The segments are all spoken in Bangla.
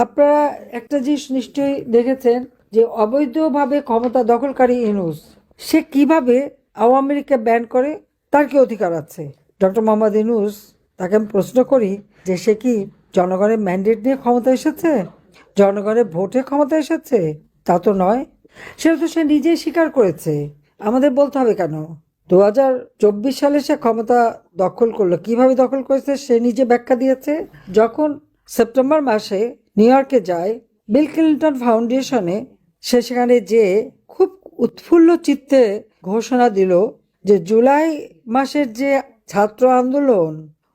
আপনারা একটা জিনিস নিশ্চয়ই দেখেছেন যে অবৈধভাবে ক্ষমতা দখলকারী ইউনূস সে কিভাবে আওয়ামী লীগকে ব্যান করে, তার কি অধিকার আছে? ডক্টর মোহাম্মদ ইউনূস, তাকে আমি প্রশ্ন করি যে সে কি জনগণের ম্যান্ডেট নিয়ে ক্ষমতা এসেছে, জনগণের ভোটে ক্ষমতা এসেছে? তা তো নয়। সেটা তো সে নিজেই স্বীকার করেছে, আমাদের বলতে হবে কেন? 2024 সালে সে ক্ষমতা দখল করলো, কিভাবে দখল করেছে সে নিজে ব্যাখ্যা দিয়েছে। যখন সেপ্টেম্বর মাসে নিউ ইয়র্কে যায় বিল ক্লিন্টন ফাউন্ডেশনে, সে সেখানে যে খুব উৎফুল্ল চিত্তে ঘোষণা দিল যে জুলাই মাসের যে ছাত্র আন্দোলন,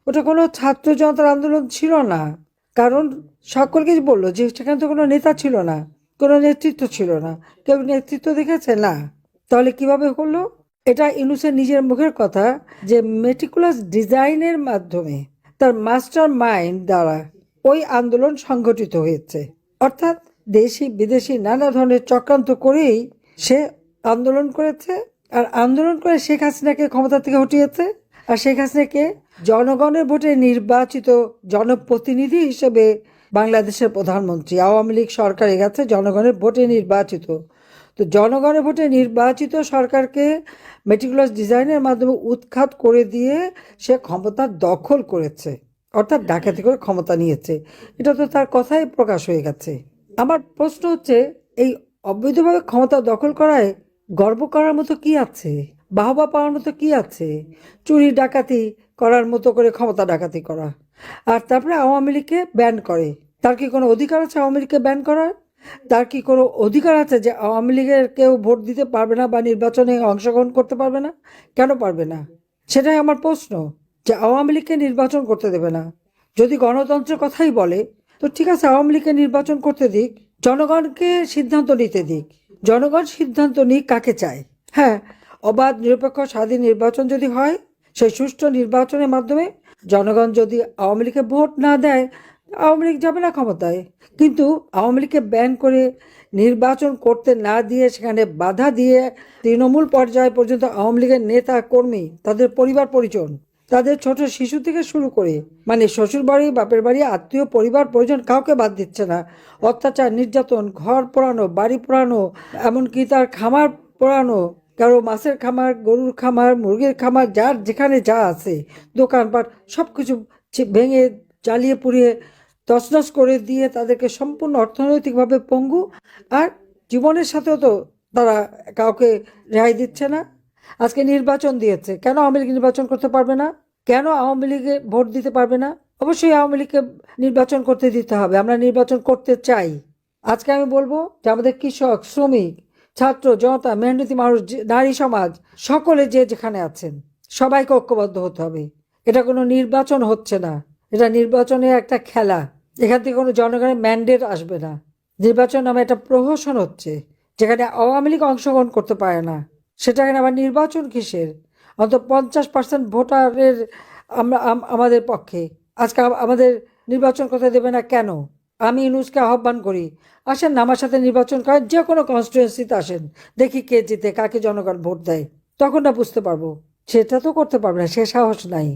ওটা কোনো ছাত্র জনতার আন্দোলন ছিল না। কারণ সকলকে বললো যে সেখানে তো কোনো নেতা ছিল না, কোনো নেতৃত্ব ছিল না। কেউ নেতৃত্ব দেখেছে না? তাহলে কিভাবে হলো? এটা ইউনূসের নিজের মুখের কথা যে মেটিকুলাস ডিজাইনের মাধ্যমে তার মাস্টার মাইন্ড দ্বারা ওই আন্দোলন সংগঠিত হয়েছে। অর্থাৎ দেশি বিদেশি নানা ধরনের চক্রান্ত করেই সে আন্দোলন করেছে, আর আন্দোলন করে শেখ হাসিনাকে ক্ষমতা থেকে হটিয়েছে। আর শেখ হাসিনাকে জনগণের ভোটে নির্বাচিত জনপ্রতিনিধি হিসেবে বাংলাদেশের প্রধানমন্ত্রী, আওয়ামী লীগ সরকারের কাছে জনগণের ভোটে নির্বাচিত। তো জনগণের ভোটে নির্বাচিত সরকারকে মেটিকুলাস ডিজাইনের মাধ্যমে উৎখাত করে দিয়ে সে ক্ষমতা দখল করেছে, অর্থাৎ ডাকাতি করে ক্ষমতা নিয়েছে। এটা তো তার কথাই প্রকাশ হয়ে গেছে। আমার প্রশ্ন হচ্ছে, এই অবৈধভাবে ক্ষমতা দখল করায় গর্ব করার মতো কি আছে? বাহবা পাওয়ার মতো কি আছে? চুরি ডাকাতি করার মতো করে ক্ষমতা ডাকাতি করা, আর তারপরে আওয়ামী লীগকে ব্যান করে। তার কি কোনো অধিকার আছে আওয়ামী লীগকে ব্যান করার? তার কি কোনো অধিকার আছে যে আওয়ামী লীগের কেউ ভোট দিতে পারবে না বা নির্বাচনে অংশগ্রহণ করতে পারবে না? কেন পারবে না? সেটাই আমার প্রশ্ন, যে আওয়ামী লীগকে নির্বাচন করতে দেবে না। যদি গণতন্ত্রের কথাই বলে, তো ঠিক আছে, আওয়ামী লীগকে নির্বাচন করতে দিক, জনগণকে সিদ্ধান্ত নিতে দিক। জনগণ সিদ্ধান্ত নিক কাকে চায়। হ্যাঁ, অবাধ নিরপেক্ষ স্বাধীন নির্বাচন যদি হয়, সেই সুষ্ঠু নির্বাচনের মাধ্যমে জনগণ যদি আওয়ামী লীগকে ভোট না দেয়, আওয়ামী লীগ যাবে না ক্ষমতায়। কিন্তু আওয়ামী লীগকে ব্যান করে নির্বাচন করতে না দিয়ে সেখানে বাধা দিয়ে তৃণমূল পর্যায় পর্যন্ত আওয়ামী লীগের নেতা কর্মী, তাদের পরিবার পরিজন, তাদের ছোট শিশু থেকে শুরু করে মানে শ্বশুর বাড়ি বাপের বাড়ি আত্মীয় পরিবার পরিজন কাউকে বাদ দিচ্ছে না। অত্যাচার নির্যাতন, ঘর পোড়ানো, বাড়ি পোড়ানো, এমনকি তার খামার পোড়ানো, কারো মাছের খামার, গরুর খামার, মুরগির খামার, যার যেখানে যা আছে দোকানপাট সব কিছু ভেঙে জ্বালিয়ে পুড়িয়ে তছনছ করে দিয়ে তাদেরকে সম্পূর্ণ অর্থনৈতিকভাবে পঙ্গু, আর জীবনের সাথেও তো তারা কাউকে রেহাই দিচ্ছে না। আজকে নির্বাচন দিয়েছে, কেন আওয়ামী লীগ নির্বাচন করতে পারবে না? কেন আওয়ামী লীগে ভোট দিতে পারবে না? অবশ্যই আওয়ামী লীগকে নির্বাচন করতে দিতে হবে, আমরা নির্বাচন করতে চাই। আজকে আমি বলবো যে আমাদের কৃষক, শ্রমিক, ছাত্র জনতা, মেহনতি মানুষ, নারী সমাজ, সকলে যে যেখানে আছেন সবাইকে ঐক্যবদ্ধ হতে হবে। এটা কোনো নির্বাচন হচ্ছে না, এটা নির্বাচনের একটা খেলা। এখান থেকে কোনো জনগণের ম্যান্ডেট আসবে না। নির্বাচন নামে একটা প্রহসন হচ্ছে, যেখানে আওয়ামী লীগ অংশগ্রহণ করতে পারে না। সেটাখানে আবার নির্বাচন কিসের? অন্তত 50% ভোটারের আমরা আমাদের পক্ষে। আজকে আমাদের নির্বাচন করতে দেবে না কেন? আমি ইউনূসকে আহ্বান করি, আসেন না আমার সাথে নির্বাচন করেন, যে কোনো কনস্টিটুয়েন্সিতে আসেন, দেখি কে জিতে, কাকে জনগণ ভোট দেয়, তখন না বুঝতে পারবো। সেটা তো করতে পারবে না, সে সাহস নাই।